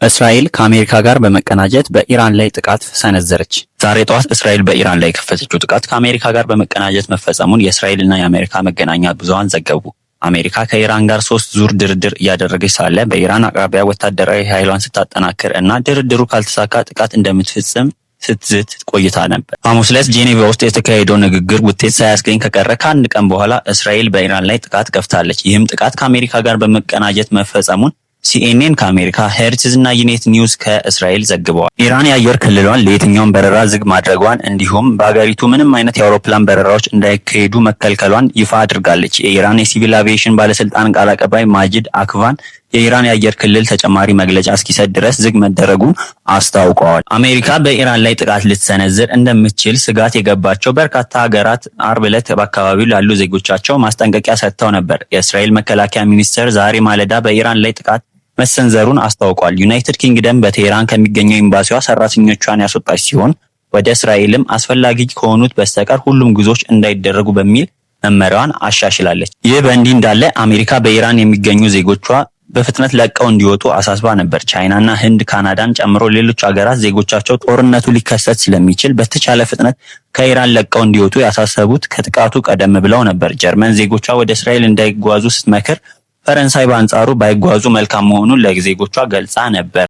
እስራኤል ከአሜሪካ ጋር በመቀናጀት በኢራን ላይ ጥቃት ሰነዘረች። ዛሬ ጠዋት እስራኤል በኢራን ላይ የከፈተችው ጥቃት ከአሜሪካ ጋር በመቀናጀት መፈጸሙን የእስራኤልና የአሜሪካ መገናኛ ብዙሃን ዘገቡ። አሜሪካ ከኢራን ጋር 3 ዙር ድርድር እያደረገች ሳለ በኢራን አቅራቢያ ወታደራዊ ኃይሏን ስታጠናክር እና ድርድሩ ካልተሳካ ጥቃት እንደምትፈጽም ስትዝት ቆይታ ነበር። ሐሙስ ዕለት ጄኔቫ ውስጥ የተካሄደው ንግግር ውጤት ሳያስገኝ ከቀረ ከአንድ ቀን በኋላ እስራኤል በኢራን ላይ ጥቃት ከፍታለች። ይህም ጥቃት ከአሜሪካ ጋር በመቀናጀት መፈጸሙን ሲኤንኤን ከአሜሪካ፣ ሄርትዝ እና ዩኔት ኒውስ ከእስራኤል ዘግበዋል። ኢራን የአየር ክልሏን ለየትኛውም በረራ ዝግ ማድረጓን እንዲሁም በአገሪቱ ምንም አይነት የአውሮፕላን በረራዎች እንዳይካሄዱ መከልከሏን ይፋ አድርጋለች። የኢራን የሲቪል አቪዬሽን ባለስልጣን ቃል አቀባይ ማጂድ አክቫን የኢራን የአየር ክልል ተጨማሪ መግለጫ እስኪሰጥ ድረስ ዝግ መደረጉን አስታውቀዋል። አሜሪካ በኢራን ላይ ጥቃት ልትሰነዝር እንደምትችል ስጋት የገባቸው በርካታ ሀገራት አርብ ዕለት በአካባቢው ላሉ ዜጎቻቸው ማስጠንቀቂያ ሰጥተው ነበር። የእስራኤል መከላከያ ሚኒስቴር ዛሬ ማለዳ በኢራን ላይ ጥቃት መሰንዘሩን አስታውቋል። ዩናይትድ ኪንግደም በቴህራን ከሚገኘው ኤምባሲዋ ሰራተኞቿን ያስወጣች ሲሆን ወደ እስራኤልም አስፈላጊ ከሆኑት በስተቀር ሁሉም ጉዞዎች እንዳይደረጉ በሚል መመሪያዋን አሻሽላለች። ይህ በእንዲህ እንዳለ አሜሪካ በኢራን የሚገኙ ዜጎቿ በፍጥነት ለቀው እንዲወጡ አሳስባ ነበር። ቻይናና ህንድ፣ ካናዳን ጨምሮ ሌሎች ሀገራት ዜጎቻቸው ጦርነቱ ሊከሰት ስለሚችል በተቻለ ፍጥነት ከኢራን ለቀው እንዲወጡ ያሳሰቡት ከጥቃቱ ቀደም ብለው ነበር። ጀርመን ዜጎቿ ወደ እስራኤል እንዳይጓዙ ስትመክር፣ ፈረንሳይ በአንጻሩ ባይጓዙ መልካም መሆኑን ለዜጎቿ ገልጻ ነበር።